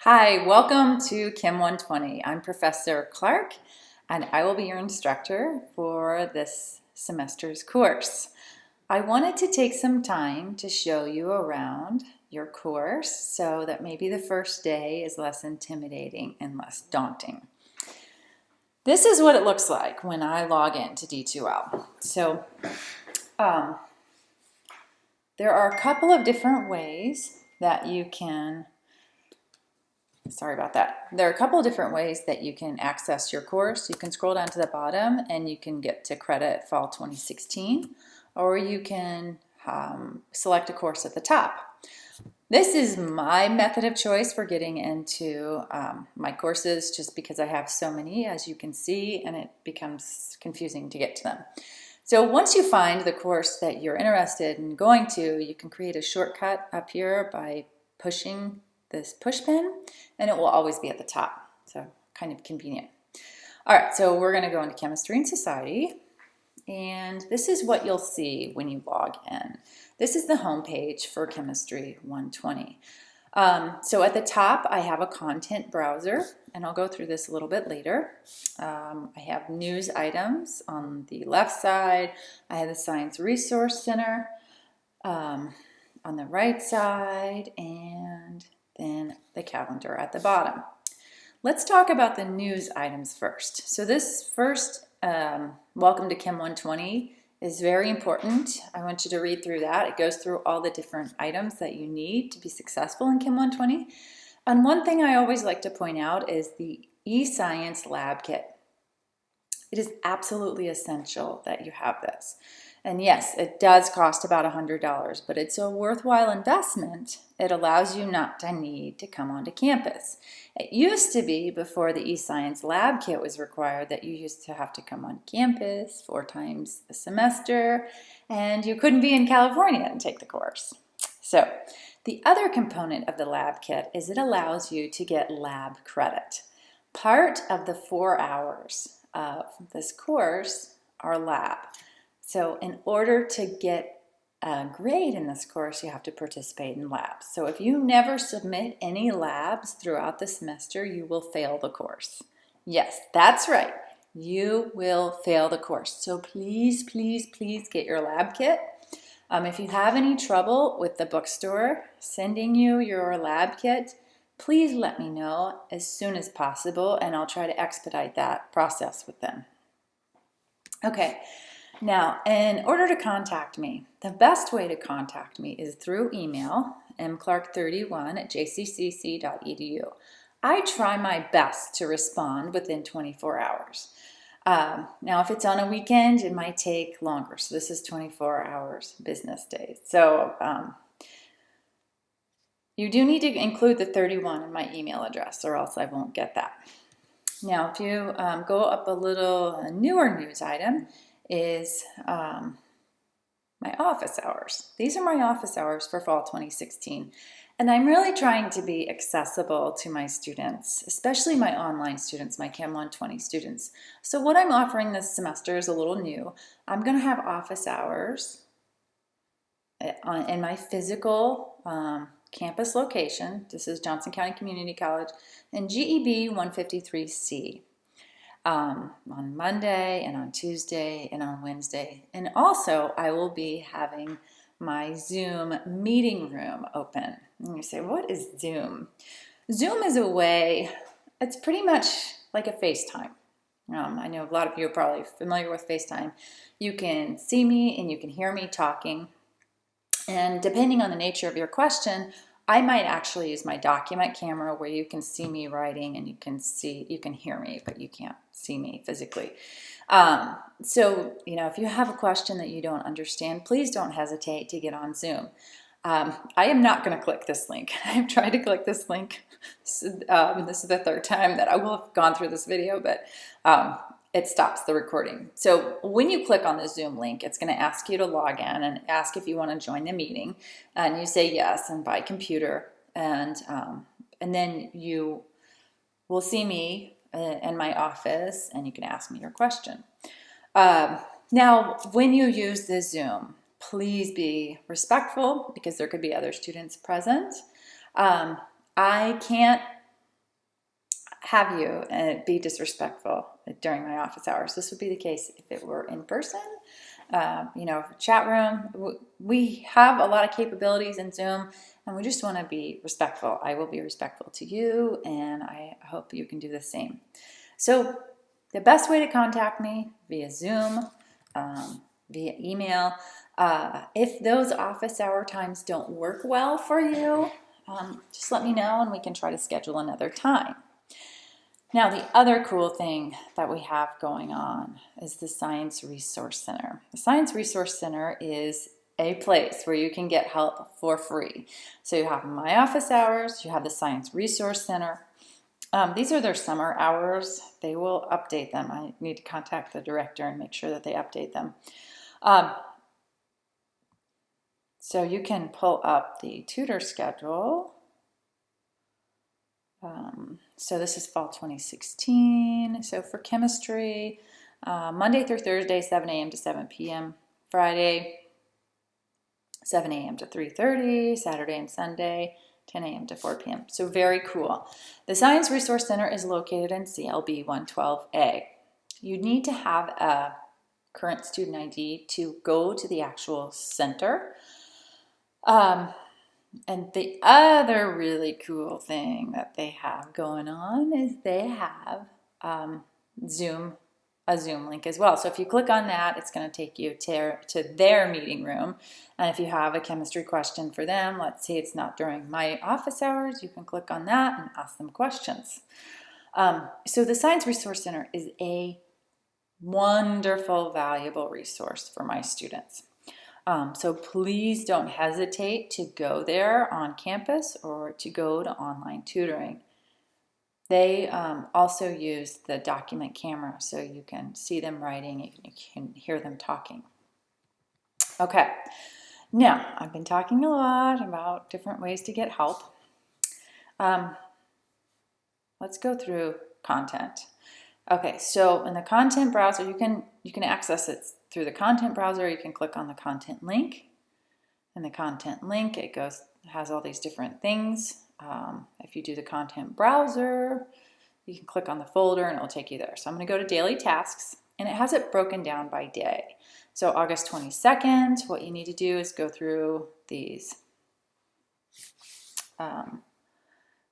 Hi, welcome to Chem 120. I'm Professor Clark, and I will be your instructor for this semester's course. I wanted to take some time to show you around your course so that maybe the first day is less intimidating and less daunting. This is what it looks like when I log into D2L. So there are a couple of different ways that you can Sorry about that. There are a couple of different ways that you can access your course. You can scroll down to the bottom and you can get to credit fall 2016, or you can select a course at the top. This is my method of choice for getting into my courses just because I have so many, as you can see, and it becomes confusing to get to them. So once you find the course that you're interested in going to, you can create a shortcut up here by pushing this push pin, and it will always be at the top. So kind of convenient. All right, so we're going to go into Chemistry and Society, and this is what you'll see when you log in. This is the home page for Chemistry 120. So at the top, I have a content browser, and I'll go through this a little bit later. I have news items on the left side. I have the Science Resource Center on the right side, and then the calendar at the bottom. Let's talk about the news items first. So this first Welcome to Chem 120 is very important. I want you to read through that. It goes through all the different items that you need to be successful in Chem 120. And one thing I always like to point out is the eScience Lab Kit. It is absolutely essential that you have this. And yes, it does cost about $100, but it's a worthwhile investment. It allows you not to need to come onto campus. It used to be, before the eScience Lab Kit was required, that you used to have to come on campus 4 times a semester, and you couldn't be in California and take the course. So the other component of the lab kit is it allows you to get lab credit. Part of the 4 hours of this course are lab. So in order to get a grade in this course, you have to participate in labs. So if you never submit any labs throughout the semester, you will fail the course. Yes, that's right. You will fail the course. So please, please, please get your lab kit. If you have any trouble with the bookstore sending you your lab kit, please let me know as soon as possible, and I'll try to expedite that process with them. Okay. Now, in order to contact me, the best way to contact me is through email, mclark31@jccc.edu. I try my best to respond within 24 hours. Now, if it's on a weekend, it might take longer. So this is 24 hours business days. So you do need to include the 31 in my email address, or else I won't get that. Now, if you go up a little newer news item, is my office hours. These are my office hours for fall 2016. And I'm really trying to be accessible to my students, especially my online students, my Chem 120 students. So what I'm offering this semester is a little new. I'm going to have office hours in my physical campus location. This is Johnson County Community College and GEB 153C. On Monday and on Tuesday and on Wednesday. And also I will be having my Zoom meeting room open. And you say, what is Zoom? Zoom is a way, it's pretty much like a FaceTime. I know a lot of you are probably familiar with FaceTime. You can see me and you can hear me talking. And depending on the nature of your question, I might actually use my document camera where you can see me writing and you can hear me, but you can't see me physically. So, if you have a question that you don't understand, please don't hesitate to get on Zoom. I am not going to click this link. I've tried to click this link. This is the 3rd time that I will have gone through this video, but it stops the recording. So when you click on the Zoom link, it's going to ask you to log in and ask if you want to join the meeting. And you say yes, and by computer. And then you will see me in my office, and you can ask me your question. Now, when you use the Zoom, please be respectful because there could be other students present. I can't have you be disrespectful during my office hours. This would be the case if it were in person. Chat room. We have a lot of capabilities in Zoom, and we just want to be respectful. I will be respectful to you, and I hope you can do the same. So the best way to contact me via Zoom, via email. If those office hour times don't work well for you, just let me know and we can try to schedule another time. Now, the other cool thing that we have going on is the Science Resource Center. The Science Resource Center is a place where you can get help for free. So you have my office hours, you have the Science Resource Center. These are their summer hours. They will update them. I need to contact the director and make sure that they update them. So you can pull up the tutor schedule. So this is fall 2016. So for chemistry, Monday through Thursday, 7 a.m. to 7 p.m. Friday, 7 a.m. to 3:30. Saturday and Sunday, 10 a.m. to 4 p.m. So very cool. The Science Resource Center is located in CLB 112A. You need to have a current student ID to go to the actual center. And the other really cool thing that they have going on is they have a Zoom link as well. So if you click on that, it's going to take you to their meeting room. And if you have a chemistry question for them, let's say it's not during my office hours, you can click on that and ask them questions. So the Science Resource Center is a wonderful, valuable resource for my students. So please don't hesitate to go there on campus or to go to online tutoring. They also use the document camera so you can see them writing, you can hear them talking. Okay, now I've been talking a lot about different ways to get help. Let's go through content. Okay, so in the content browser, you can access it through the content browser. You can click on the content link. And the content link, has all these different things. If you do the content browser, you can click on the folder and it'll take you there. So I'm going to go to daily tasks, and it has it broken down by day. So August 22nd, what you need to do is go through these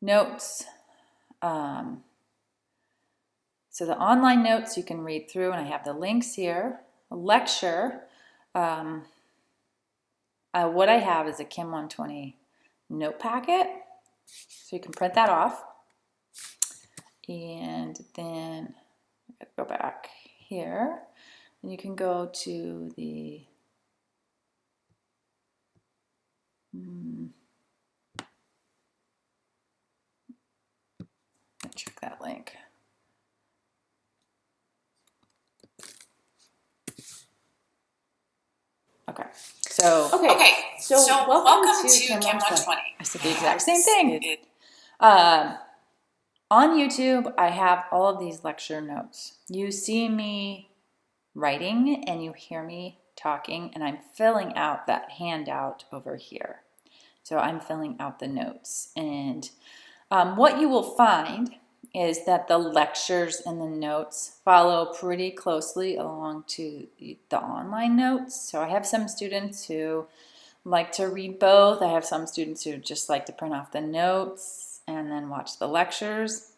notes. So the online notes you can read through, and I have the links here. A lecture, what I have is a Chem 120 note packet, so you can print that off. And then go back here, and you can go to the check that link. Okay, so welcome to Chem 120. I said the exact same thing. On YouTube, I have all of these lecture notes. You see me writing and you hear me talking, and I'm filling out that handout over here. So I'm filling out the notes. And what you will find is that the lectures and the notes follow pretty closely along to the online notes. So I have some students who like to read both. I have some students who just like to print off the notes and then watch the lectures.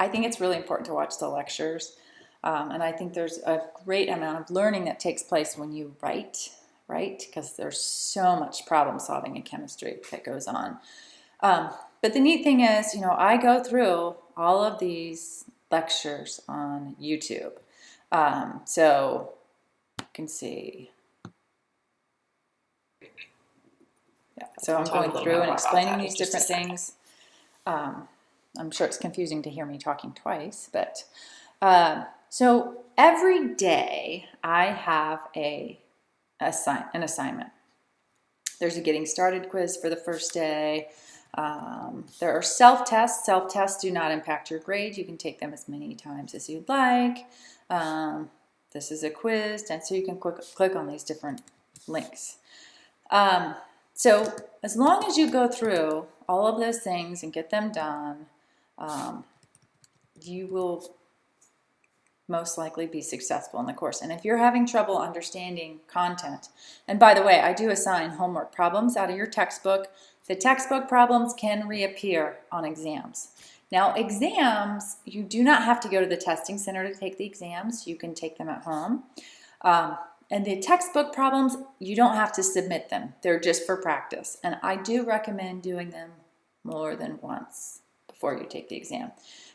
I think it's really important to watch the lectures. And I think there's a great amount of learning that takes place when you write, right? Because there's so much problem solving in chemistry that goes on. But the neat thing is, I go through all of these lectures on YouTube. So you can see. Yeah, so I'm going through and explaining these different things. I'm sure it's confusing to hear me talking twice, but so every day I have an assignment. There's a getting started quiz for the first day. There are self-tests. Self-tests do not impact your grade. You can take them as many times as you'd like. This is a quiz, and so you can click on these different links. So as long as you go through all of those things and get them done, you will most likely be successful in the course. And if you're having trouble understanding content, and by the way, I do assign homework problems out of your textbook. The textbook problems can reappear on exams. Now, exams, you do not have to go to the testing center to take the exams. You can take them at home. And the textbook problems, you don't have to submit them. They're just for practice. And I do recommend doing them more than once before you take the exam.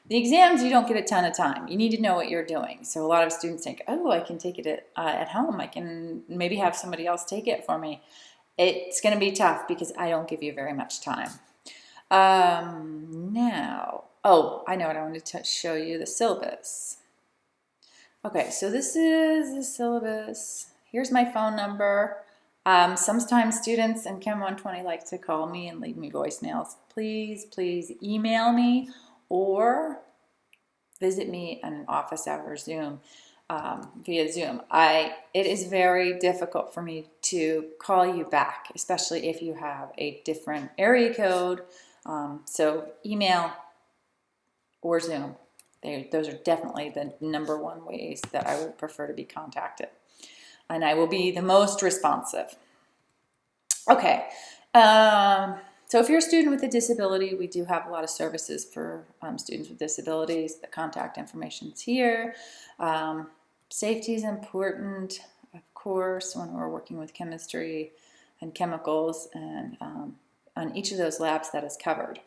The exams, you don't get a ton of time. You need to know what you're doing. So a lot of students think, oh, I can take it at home. I can maybe have somebody else take it for me. It's going to be tough because I don't give you very much time. Now, oh, I know what I wanted to show you, the syllabus. Okay, so this is the syllabus. Here's my phone number. Sometimes students in Chem 120 like to call me and leave me voicemails. Please email me or visit me on an office hour Zoom, via Zoom. It is very difficult for me to call you back, especially if you have a different area code. So email or Zoom. Those are definitely the #1 ways that I would prefer to be contacted. And I will be the most responsive. Okay. So if you're a student with a disability, we do have a lot of services for students with disabilities. The contact information is here. Safety is important, of course, when we're working with chemistry and chemicals, and on each of those labs that is covered.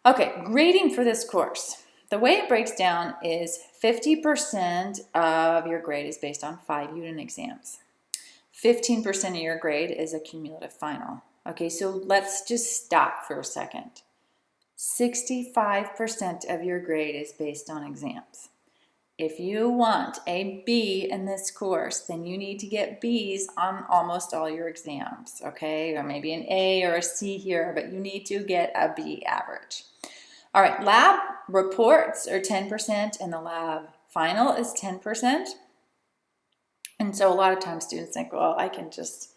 Okay, grading for this course. The way it breaks down is 50% of your grade is based on 5 unit exams. 15% of your grade is a cumulative final. Okay, so let's just stop for a second. 65% of your grade is based on exams. If you want a B in this course, then you need to get Bs on almost all your exams, okay? Or maybe an A or a C here, but you need to get a B average. All right, lab reports are 10% and the lab final is 10%. And so a lot of times students think, well, I can just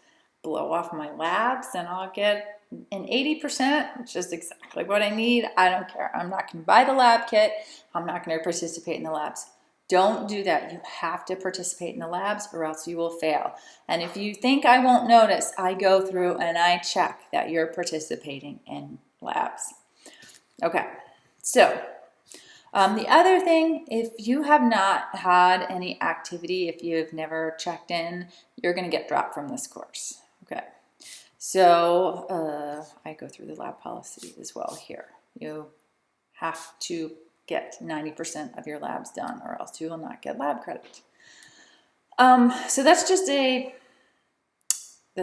blow off my labs and I'll get an 80%, which is exactly what I need. I don't care. I'm not going to buy the lab kit. I'm not going to participate in the labs. Don't do that. You have to participate in the labs or else you will fail. And if you think I won't notice, I go through and I check that you're participating in labs. Okay, so the other thing, if you have not had any activity, if you've never checked in, you're going to get dropped from this course. Okay, so I go through the lab policy as well here. You have to get 90% of your labs done or else you will not get lab credit. So that's just the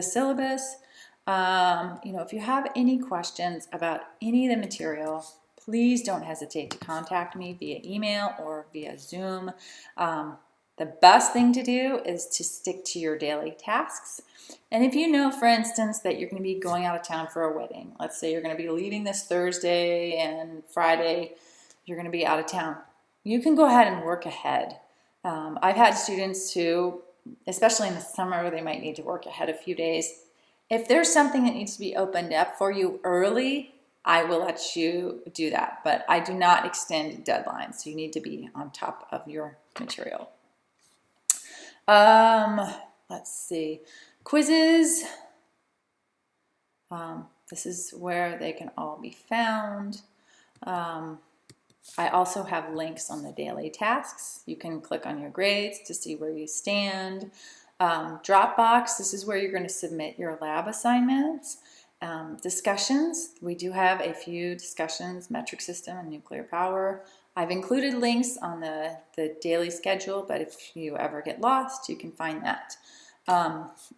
syllabus. If you have any questions about any of the material, please don't hesitate to contact me via email or via Zoom. The best thing to do is to stick to your daily tasks. And if you know, for instance, that you're going to be going out of town for a wedding, let's say you're going to be leaving this Thursday and Friday, you're going to be out of town, you can go ahead and work ahead. I've had students who, especially in the summer, they might need to work ahead a few days. If there's something that needs to be opened up for you early, I will let you do that, but I do not extend deadlines, so you need to be on top of your material. Let's see, quizzes. This is where they can all be found. I also have links on the daily tasks. You can click on your grades to see where you stand. Dropbox, this is where you're going to submit your lab assignments. Discussions, we do have a few discussions, metric system and nuclear power. I've included links on the daily schedule, but if you ever get lost, you can find that.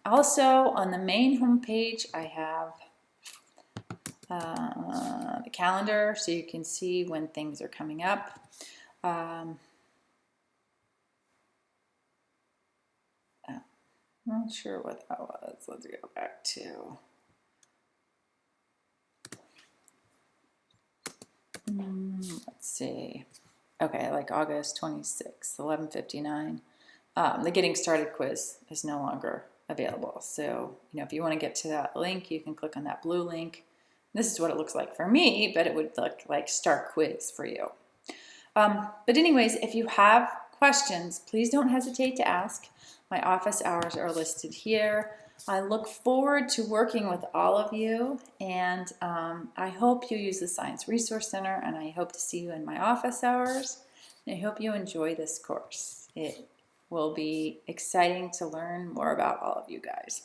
Also, on the main homepage, I have the calendar, so you can see when things are coming up. Not sure what that was. Let's go back to... let's see. Okay, like August 26th, 11:59. The Getting Started quiz is no longer available. So, if you want to get to that link, you can click on that blue link. This is what it looks like for me, but it would look like Start Quiz for you. But anyways, if you have questions, please don't hesitate to ask. My office hours are listed here. I look forward to working with all of you, and I hope you use the Science Resource Center, and I hope to see you in my office hours. And I hope you enjoy this course. It will be exciting to learn more about all of you guys.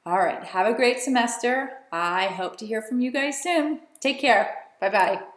All right, have a great semester. I hope to hear from you guys soon. Take care. Bye-bye.